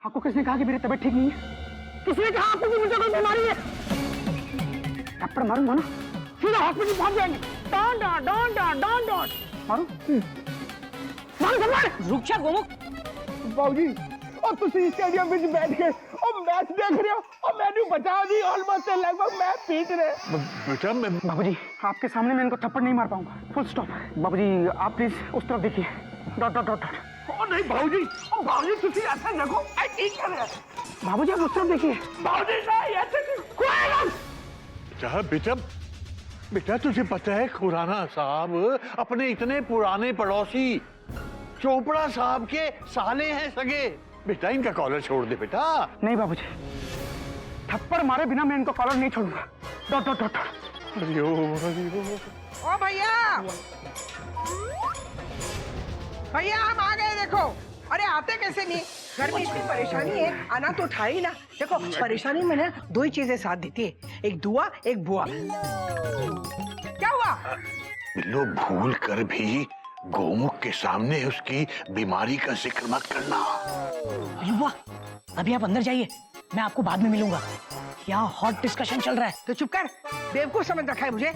आपको किसने कहा कि मेरी तबीयत ठीक नहीं है? किसने कहा आपको कि मुझे कोई बीमारी है? थप्पड़ मारूंगा ना, सीधा हॉस्पिटल पहुंच जाएंगे। डॉन मारू मारू थप्पड़। रुक जा गोमुख। बाबूजी और तुसी स्टेडियम में बैठ के और मैच देख रहे हो और मैंने बचा दी ऑलमोस्ट लगभग मैच पीट रहे। बेटा मैं बाबूजी आपके सामने मैं इनको थप्पड़ नहीं मार पाऊंगा। Full stop. बाबूजी आप प्लीज उस तरफ देखिए। Dot dot dot dot. ओ नहीं बाबूजी, ओ बाबूजी तुसी ऐसा देखो, आई ठीक कर रहे। बाबूजी आप उस तरफ देखिए। बाबूजी नहीं ऐसे कोई क्या बेटा, बेटा तुझे पता है खुराना साहब अपने इतने पुराने पड़ोसी चोपड़ा साहब के साले हैं सगे। बेटा इनका कॉलर छोड़ दे बेटा। नहीं बाबूजी, थप्पड़ मारे बिना मैं इनको कॉलर नहीं छोड़ूंगा। Dot dot dot. हरिओम हरिओम। ओ भैया, भैया हम आ गए। देखो, अरे आते कैसे नहीं? घर में इतनी परेशानी है, आना तो था ही ना। देखो परेशानी में ना दो ही चीजें साथ देती है, एक दुआ एक बुआ। क्या हुआ? बिल्लो भूल कर भी गोमुख के सामने उसकी बीमारी का जिक्र मत करना। बुआ अभी आप अंदर जाइए, मैं आपको बाद में मिलूंगा। यहाँ हॉट डिस्कशन चल रहा है। तो चुप कर, बेवकूफ समझ रखा है मुझे।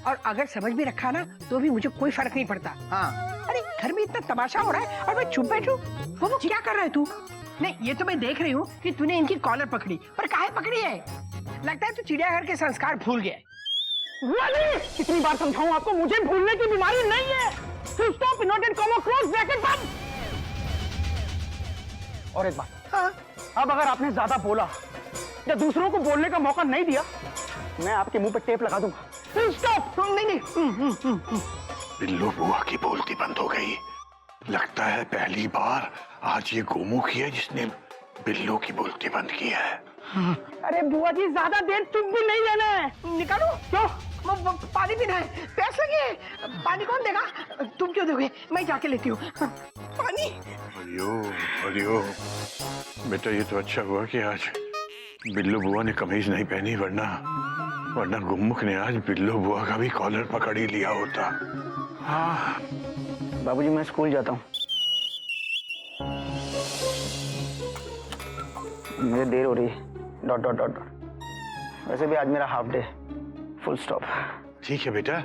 और अगर समझ भी रखा ना तो भी मुझे कोई फर्क नहीं पड़ता। हाँ अरे घर में इतना तमाशा हो रहा है और मैं चुप बैठूं? वो क्या कर रहा है तू? नहीं ये तो मैं देख रही हूँ कि तूने इनकी कॉलर पकड़ी, पर काहे पकड़ी है? लगता है तू चिड़ियाघर के संस्कार भूल गया। कितनी बार समझाऊं आपको, मुझे भूलने की बीमारी नहीं है। Full stop, noted, comma, close, bracket, बंद। और एक बात, हाँ? अब अगर आपने ज्यादा बोला या दूसरों को बोलने का मौका नहीं दिया, मैं आपके मुंह पे टेप लगा दूंगा। Full stop. नहीं। बिल्लो बुआ की बोलती बंद हो गई। लगता है पहली बार आज ये गोमुख ही है जिसने बिल्लो की बोलती बंद की है। अरे बुआ जी ज्यादा देर चुप भी नहीं रहना है। निकालो। क्यों? पानी पीना है, प्यास लगी है। पानी कौन देगा? तुम क्यों दोगे? मैं जाके लेती हूँ पानी। हरिओम हरिओम। बेटा ये तो अच्छा हुआ कि आज बिल्लो बुआ ने कमीज नहीं पहनी, वरना गुम्मुख ने आज बिल्लो बुआ का भी कॉलर पकड़ ही लिया होता। हाँ बाबूजी मैं स्कूल जाता हूँ, मुझे देर हो रही है। Dot dot dot dot. वैसे भी आज मेरा हाफ डे। Full stop. ठीक है बेटा,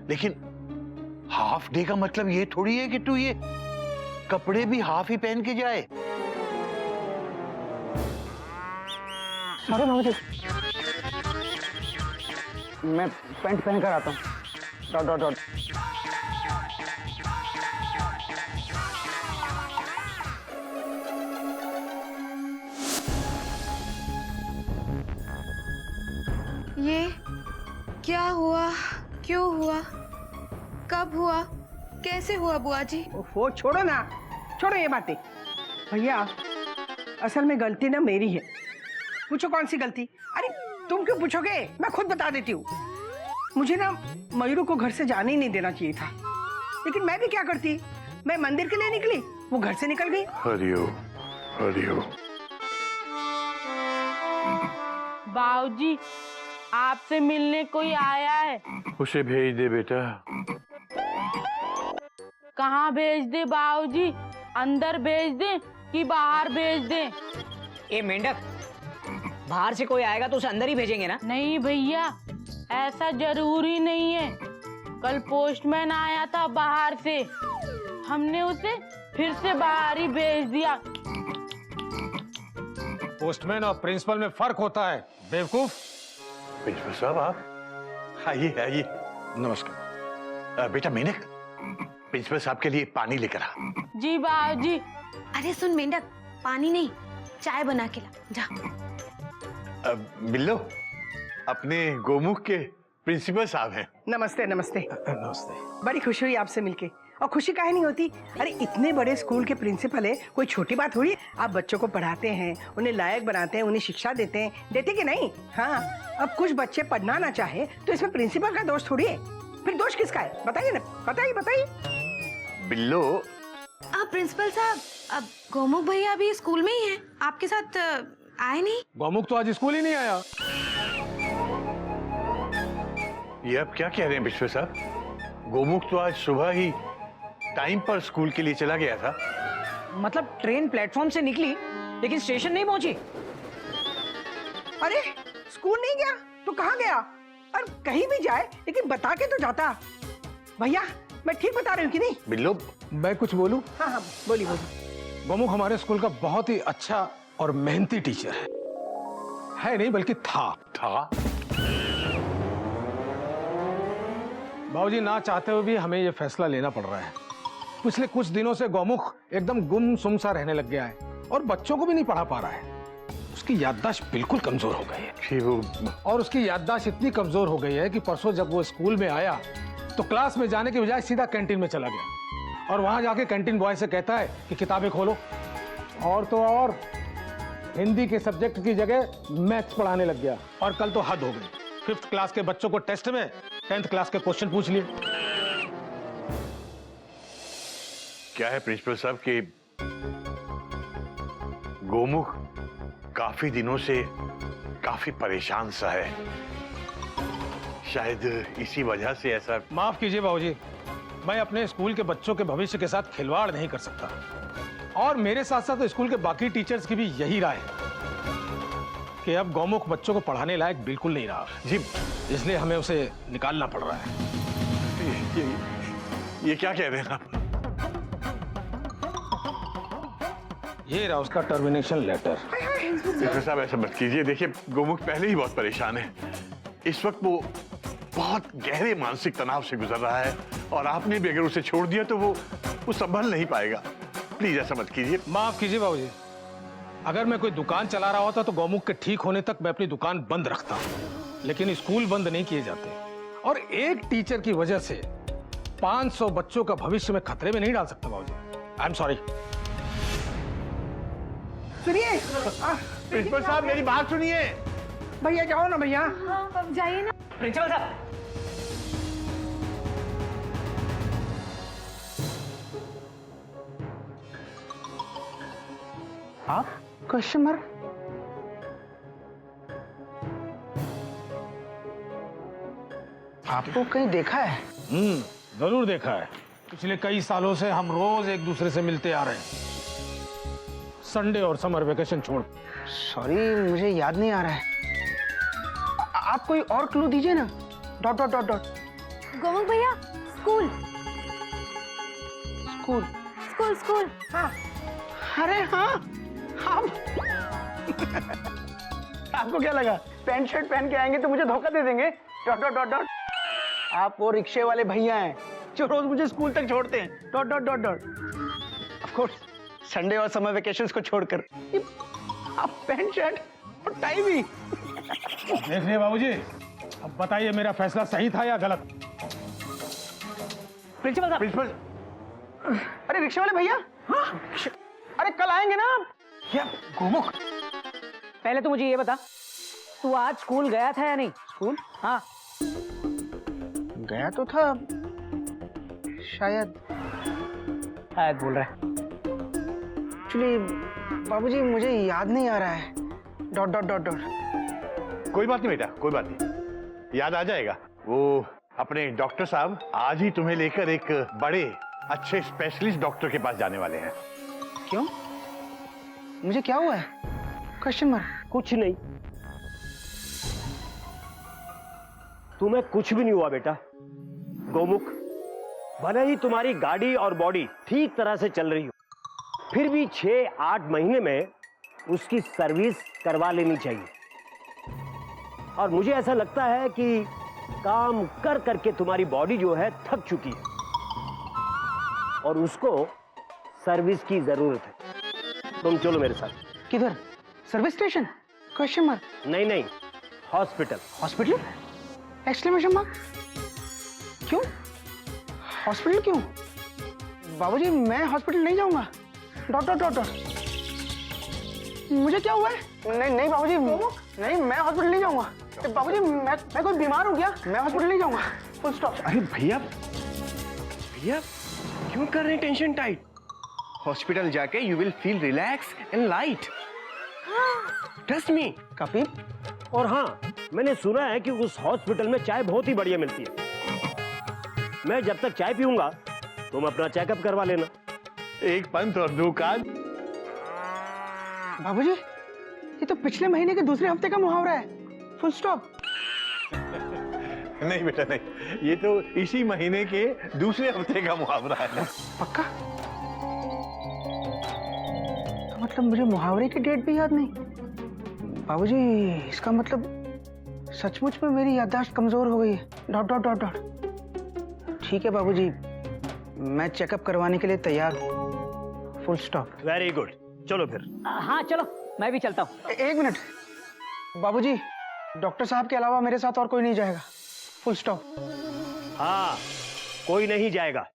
लेकिन हाफ डे का मतलब ये थोड़ी है कि तू ये कपड़े भी हाफ ही पहन के जाए। अरे बाबूजी मैं पैंट पहन कर आता हूँ। Dot dot dot. ये क्या हुआ? क्यों हुआ? कब हुआ? कैसे हुआ बुआ जी? वो छोड़ो ना, छोड़ो ये बातें। भैया असल में गलती ना मेरी है। पूछो कौन सी गलती? अरे तुम क्यों पूछोगे, मैं खुद बता देती हूँ। मुझे ना मयूरू को घर से जाने ही नहीं देना चाहिए था, लेकिन मैं भी क्या करती, मैं मंदिर के लिए निकली, वो घर से निकल गई। हरिओम हरिओम। बाबूजी आपसे मिलने कोई आया है। उसे भेज दे बेटा। कहाँ भेज दे बाबूजी? अंदर भेज दे कि बाहर भेज दे? ए मेंढक, बाहर से कोई आएगा तो उसे अंदर ही भेजेंगे ना? नहीं भैया ऐसा जरूरी नहीं है। कल पोस्टमैन आया था बाहर से, हमने उसे फिर से बाहर ही भेज दिया। पोस्टमैन और प्रिंसिपल में फर्क होता है बेवकूफ। प्रिंसिपल साहब आप आइए आइए। नमस्कार। बेटा मेनक, प्रिंसिपल साहब के लिए पानी लेकर आ। जी बाबूजी। अरे सुन मेंढक, पानी नहीं चाय बना के ला जा। बिल्लो अपने गोमुख के प्रिंसिपल साहब हैं। नमस्ते नमस्ते। नमस्ते। बड़ी खुशी हुई आपसे मिलके। और खुशी काहे नहीं होती? अरे इतने बड़े स्कूल के प्रिंसिपल है, कोई छोटी बात थोड़ी। आप बच्चों को पढ़ाते हैं, उन्हें लायक बनाते हैं, उन्हें शिक्षा देते हैं, देते कि नहीं? हाँ, अब कुछ बच्चे पढ़ना ना चाहे तो इसमें प्रिंसिपल का दोष थोड़ी है। फिर दोष किसका है? बताइए ना, बताइए बताइए। बिल्लो अब प्रिंसिपल साहब, अब गोमुख भैया अभी स्कूल में ही हैं, आपके साथ आए नहीं? गोमुख तो आज स्कूल ही नहीं आया। ये आप क्या कह रहे हैं विश्व साहब? गोमुख तो आज सुबह ही टाइम पर स्कूल के लिए चला गया था। मतलब ट्रेन प्लेटफॉर्म से निकली लेकिन स्टेशन नहीं पहुंची। अरे स्कूल नहीं गया तो कहाँ गया? और कहीं भी जाए लेकिन बता के तो जाता। भैया मैं ठीक बता रही हूँ कि नहीं? बिल्लू, मैं कुछ बोलूं? हाँ हाँ बोलिए बोलिए। गोमुख हमारे स्कूल का बहुत ही अच्छा और मेहनती टीचर है नहीं बल्कि था। बाबूजी ना चाहते हुए भी हमें यह फैसला लेना पड़ रहा है। पिछले कुछ दिनों से गौमुख एकदम गुमसुम सा रहने लग गया है और बच्चों को भी नहीं पढ़ा पा रहा है। उसकी याददाश्त बिल्कुल कमजोर हो गई है। और उसकी याददाश्त इतनी कमजोर हो गई है कि परसों जब वो स्कूल में आया तो क्लास में जाने के बजाय सीधा कैंटीन में चला गया और वहां जाके कैंटीन बॉय से कहता है कि किताबें खोलो। और तो और हिंदी के सब्जेक्ट की जगह मैथ्स पढ़ाने लग गया। और कल तो हद हो गई, 5th क्लास के बच्चों को टेस्ट में 10th क्लास के क्वेश्चन पूछ लिए। क्या है प्रिंसिपल साहब कि गोमुख काफी दिनों से काफी परेशान सा है, शायद इसी वजह से ऐसा। माफ कीजिए बाबूजी, मैं अपने स्कूल के बच्चों के भविष्य के साथ खिलवाड़ नहीं कर सकता और मेरे साथ साथ स्कूल के बाकी टीचर्स की भी यही राय है कि अब गौमुख बच्चों को पढ़ाने लायक बिल्कुल नहीं रहा जी, इसलिए हमें उसे निकालना पड़ रहा है। ये क्या कह रहे हैं आप? ये रहा उसका टर्मिनेशन लेटर। प्रिंसिपल साहब ऐसा मत कीजिए, देखिए गोमुख पहले ही बहुत परेशान है। इस वक्त वो बहुत गहरे मानसिक तनाव से गुजर रहा है और आपने भी अगर उसे छोड़ दिया तो वो संभल नहीं पाएगा। प्लीज ऐसा मत कीजिए। माफ कीजिए बाबूजी, अगर मैं कोई दुकान चला रहा होता तो गौमुख के ठीक होने तक मैं अपनी दुकान बंद रखता, लेकिन स्कूल बंद नहीं किए जाते और एक टीचर की वजह से 500 बच्चों का भविष्य में खतरे में नहीं डाल सकता बाबूजी। I am sorry. सुनिए प्रिंसिपल साहब मेरी बात सुनिए। भैया जाओ ना भैया। हाँ, जाइए ना। प्रिंसिपल साहब आप क्वेश्चन मार्क? आपको कहीं देखा है? जरूर देखा है। पिछले कई सालों से हम रोज एक दूसरे से मिलते आ रहे हैं, संडे और समर वेकेशन छोड़। सॉरी मुझे याद नहीं आ रहा है। आप कोई और क्लू दीजिए ना। Dot dot dot dot. Gomukh भैया, स्कूल स्कूल स्कूल स्कूल। हाँ अरे हाँ हम आपको क्या लगा पैंट शर्ट पहन के आएंगे तो मुझे धोखा दे देंगे? Dot dot dot dot. आप वो रिक्शे वाले भैया हैं जो रोज मुझे स्कूल तक छोड़ते हैं। Dot dot dot dot. Of course Sunday और समर वेकेशंस को छोड़कर। आप पैंट शर्ट और टाई भी। देखिए बाबूजी, अब बताइए मेरा फैसला सही था या गलत? प्रिंसिपल साहब। प्रिंसिपल, अरे रिक्शे वाले भैया। हाँ अरे कल आएंगे ना आप? क्या गोमुख, पहले तो मुझे ये बता, तू आज स्कूल गया था या नहीं? स्कूल? हाँ गया तो था शायद बोल रहा है। एक्चुअली बाबूजी मुझे याद नहीं आ रहा है। Dot dot dot dot. कोई बात नहीं बेटा, कोई बात नहीं, याद आ जाएगा। वो अपने डॉक्टर साहब आज ही तुम्हें लेकर एक बड़े अच्छे स्पेशलिस्ट डॉक्टर के पास जाने वाले हैं। क्यों? मुझे क्या हुआ है? Question mark. कुछ नहीं, तुम्हें कुछ भी नहीं हुआ बेटा। गोमुख, भले ही तुम्हारी गाड़ी और बॉडी ठीक तरह से चल रही हो, फिर भी 6-8 महीने में उसकी सर्विस करवा लेनी चाहिए। और मुझे ऐसा लगता है कि काम कर करके तुम्हारी बॉडी जो है थक चुकी है और उसको सर्विस की जरूरत है। तुम चलो मेरे साथ। किधर? Service station? Question mark. नहीं नहीं, हॉस्पिटल। हॉस्पिटल? Exclamation mark. क्यों हॉस्पिटल? क्यों बाबूजी? मैं हॉस्पिटल नहीं जाऊंगा। Dot dot dot dot. मुझे क्या हुआ है? नहीं नहीं बाबूजी, नहीं मैं हॉस्पिटल नहीं जाऊंगा। बाबूजी मैं कोई बीमार हूँ क्या? मैं हॉस्पिटल नहीं जाऊंगा। Full stop. अरे भैया भैया क्यों कर रहे हैं टेंशन टाइट? हॉस्पिटल जाके you will feel relax and light. Trust me. Kapil. और हाँ, मैंने सुना है कि उस हॉस्पिटल में चाय बहुत ही बढ़िया मिलती है। मैं जब तक चाय पीऊंगा तुम अपना चेकअप करवा लेना। एक पंथ और दो काज। बाबूजी, ये तो पिछले महीने के दूसरे हफ्ते का मुहावरा है। Full stop. नहीं बेटा नहीं, ये तो इसी महीने के दूसरे हफ्ते का मुहावरा है। पक्का? तो मतलब मुझे मुहावरे की डेट भी याद नहीं। बाबूजी, इसका मतलब सचमुच में मेरी याददाश्त कमजोर हो गई है। Dot dot dot dot. ठीक है बाबूजी, मैं चेकअप करवाने के लिए तैयार हूँ। Full stop. वेरी गुड, चलो फिर। हाँ चलो, मैं भी चलता हूँ। एक मिनट बाबूजी, डॉक्टर साहब के अलावा मेरे साथ और कोई नहीं जाएगा। Full stop. हाँ, कोई नहीं जाएगा।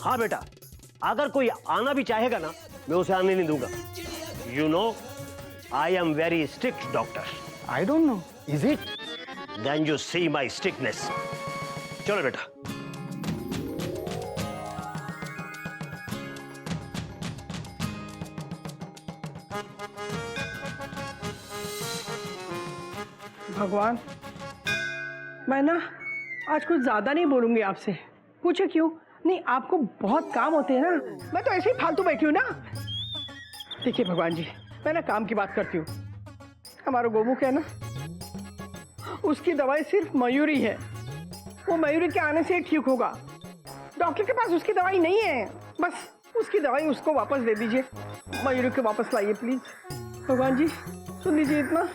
हाँ बेटा, अगर कोई आना भी चाहेगा ना, मैं उसे आने नहीं दूंगा। You know, I am very strict doctor. I don't know. Is it? Then you see my strictness. चलो बेटा। भगवान, मैं ना आज कुछ ज्यादा नहीं बोलूंगी आपसे। पूछे क्यों? नहीं, आपको बहुत काम होते हैं ना, मैं तो ऐसे ही फालतू बैठी हूँ ना। देखिए भगवान जी, मैं ना काम की बात करती हूँ। हमारा गोमुख है ना, उसकी दवाई सिर्फ मयूरी है। वो मयूरी के आने से ठीक होगा। डॉक्टर के पास उसकी दवाई नहीं है। बस उसकी दवाई उसको वापस दे दीजिए। मयूरी को वापस लाइए प्लीज। भगवान जी सुन लीजिए इतना।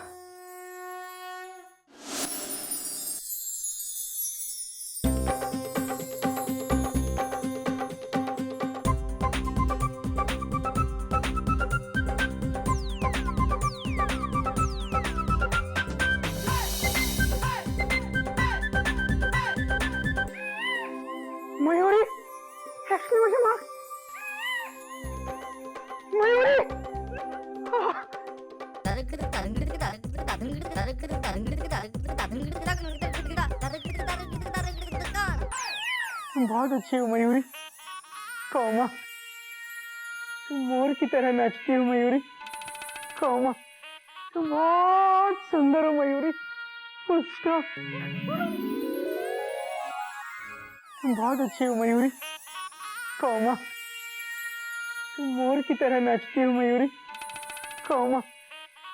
मयूरी, एक्चुअली मुझे मार। मयूरी, तुम बहुत अच्छी हो मयूरी। कौमा, तुम मोर की तरह नाचती हो मयूरी। कौमा, तुम बहुत सुंदर हो मयूरी। Full stop. तुम बहुत अच्छी हो मयूरी। कौमा, तुम मोर की तरह नाचती हो मयूरी। कौमा,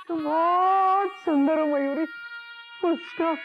तुम बहुत सुंदर हो मयूरी। Full stop.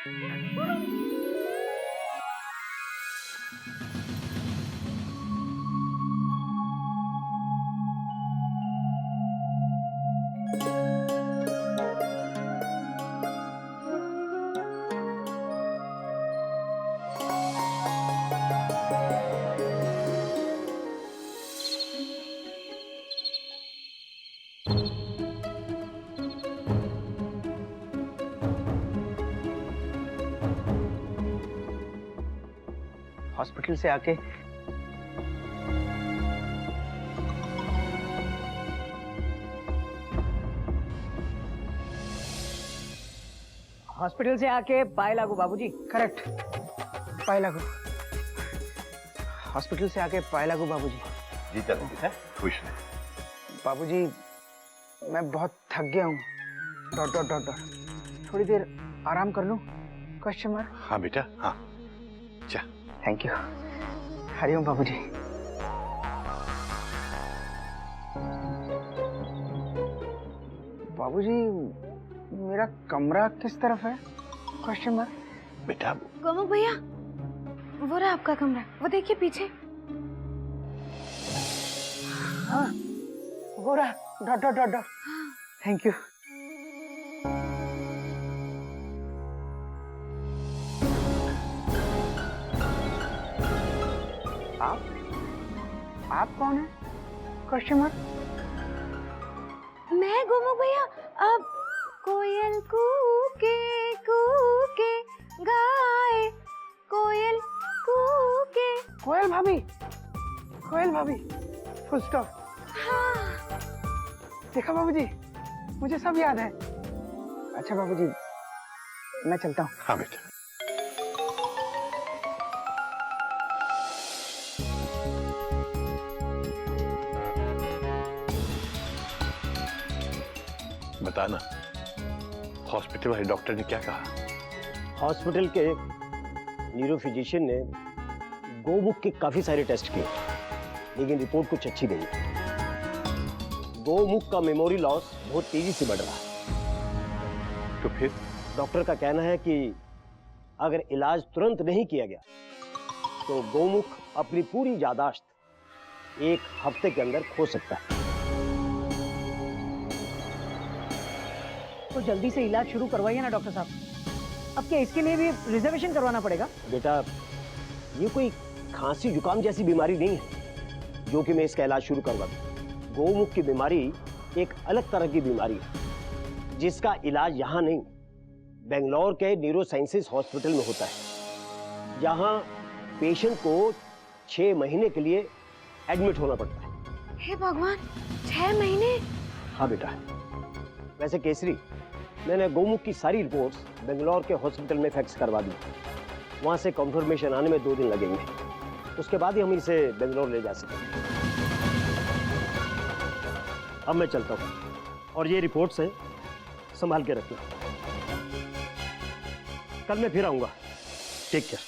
हॉस्पिटल से आके पाए लागू बाबूजी। करेक्ट, पाए लागू। हॉस्पिटल से आके पाए लागू बाबूजी। जीता है, खुश रहे। बाबूजी, मैं बहुत थक गया हूँ। Dot dot dot dot. थोड़ी देर आराम कर लूँ? Question mark. हाँ बेटा, हाँ जा। Thank you. हरिओम बाबूजी। बाबूजी, मेरा कमरा किस तरफ है? Question mark. बेटा गोमुख भैया, वो रहा आपका कमरा, वो देखिए पीछे। हाँ, वो रहा। Dot dot dot dot. Thank you. आप कौन है? Question mark. मैं गोमुख भैया, अब कोयल कूके गाए, कोयल कूके। कोयल भाभी, कोयल भाभी। Full stop. हाँ। देखा बाबूजी, मुझे सब याद है। अच्छा बाबूजी, मैं चलता हूँ। हाँ बेटा। बताना, हॉस्पिटल वाले डॉक्टर ने क्या कहा? हॉस्पिटल के न्यूरो फिजिशियन ने गोमुख के काफी सारे टेस्ट किए, लेकिन रिपोर्ट कुछ अच्छी नहीं। गोमुख का मेमोरी लॉस बहुत तेजी से बढ़ रहा है। तो फिर डॉक्टर का कहना है कि अगर इलाज तुरंत नहीं किया गया तो गोमुख अपनी पूरी यादाश्त 1 हफ्ते के अंदर खो सकता है। तो जल्दी से इलाज शुरू करवाइए ना डॉक्टर साहब। अब क्या इसके लिए भी रिजर्वेशन करवाना पड़ेगा? बेटा, ये कोई खांसी जुकाम जैसी बीमारी नहीं है जो कि मैं इसका इलाज शुरू करवा दूं। गोमुख की बीमारी एक अलग तरह की बीमारी है जिसका इलाज यहाँ नहीं, बेंगलोर के न्यूरो साइंसेस हॉस्पिटल में होता है। यहाँ पेशेंट को 6 महीने के लिए एडमिट होना पड़ता है। हे भगवान, 6 महीने? हाँ बेटा। वैसे केसरी, मैंने गोमुख की सारी रिपोर्ट्स बेंगलोर के हॉस्पिटल में फैक्स करवा दी। वहां से कंफर्मेशन आने में 2 दिन लगेंगे, उसके बाद ही हम इसे बेंगलोर ले जा सकेंगे। अब मैं चलता हूं और ये रिपोर्ट्स है, संभाल के रखना। कल मैं फिर आऊंगा। Take care.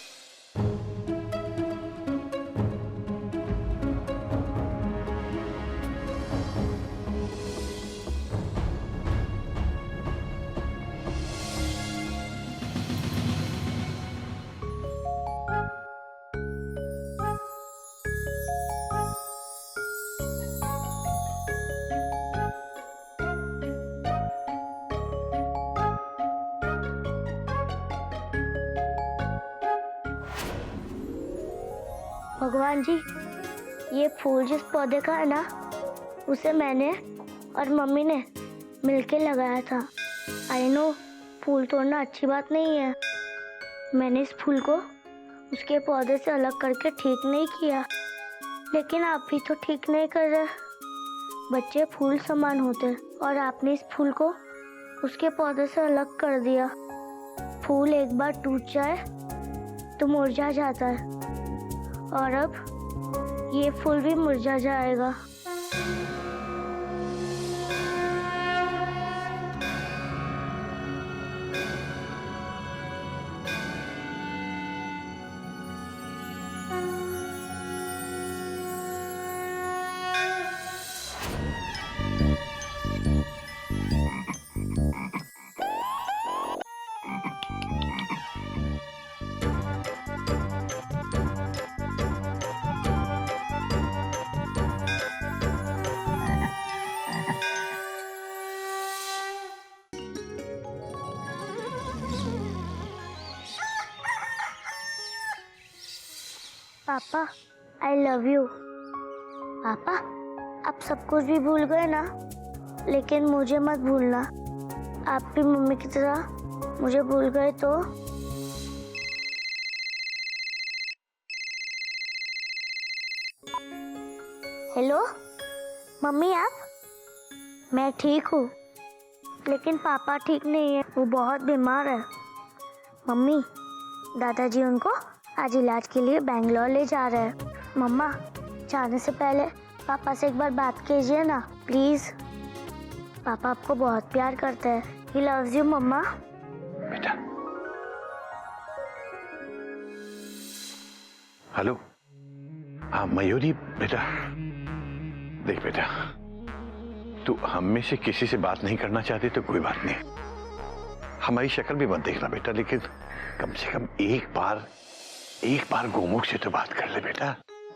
भगवान जी, ये फूल जिस पौधे का है ना, उसे मैंने और मम्मी ने मिलके लगाया था। आई नो, फूल तोड़ना अच्छी बात नहीं है। मैंने इस फूल को उसके पौधे से अलग करके ठीक नहीं किया, लेकिन आप भी तो ठीक नहीं कर रहे। बच्चे फूल समान होते हैं और आपने इस फूल को उसके पौधे से अलग कर दिया। फूल एक बार टूट जाए तो मुरझा जाता है, और अब ये फूल भी मुरझा जाएगा। पापा, आई लव यू। पापा, आप सब कुछ भी भूल गए ना, लेकिन मुझे मत भूलना। आप भी मम्मी की तरह मुझे भूल गए तो। हेलो मम्मी, आप? मैं ठीक हूँ, लेकिन पापा ठीक नहीं है, वो बहुत बीमार है। मम्मी, दादाजी उनको आज इलाज के लिए बेंगलोर ले जा रहे हैं। मम्मा, जाने से पहले पापा से एक बार बात कीजिए ना, प्लीज। पापा आपको बहुत प्यार करते हैं। ही लव्स यू मम्मा। बेटा, हेलो। हाँ मयूरी बेटा, देख बेटा, तू हम में से किसी से बात नहीं करना चाहती तो कोई बात नहीं, हमारी शक्ल भी मत देखना बेटा, लेकिन कम से कम एक बार गोमुख से तो बात कर ले बेटा।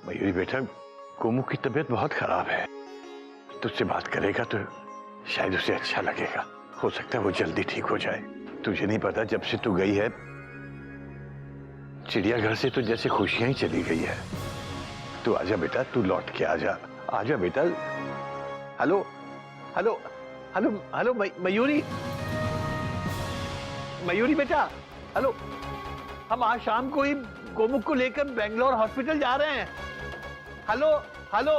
मयूरी बेटा, गोमुख की तबीयत बहुत खराब है, तुझसे बात करेगा तो शायद उसे अच्छा लगेगा। हो सकता है वो जल्दी ठीक हो जाए। तुझे नहीं पता, जब से तू गई है चिड़ियाघर से तो जैसे खुशियां ही चली गई है। तू आजा बेटा, तू लौट के आजा, आजा बेटा। Hello hello hello hello Mayuri, Mayuri बेटा, हेलो। हम आज शाम को ही गोमुख को लेकर बेंगलोर हॉस्पिटल जा रहे हैं। Hello hello.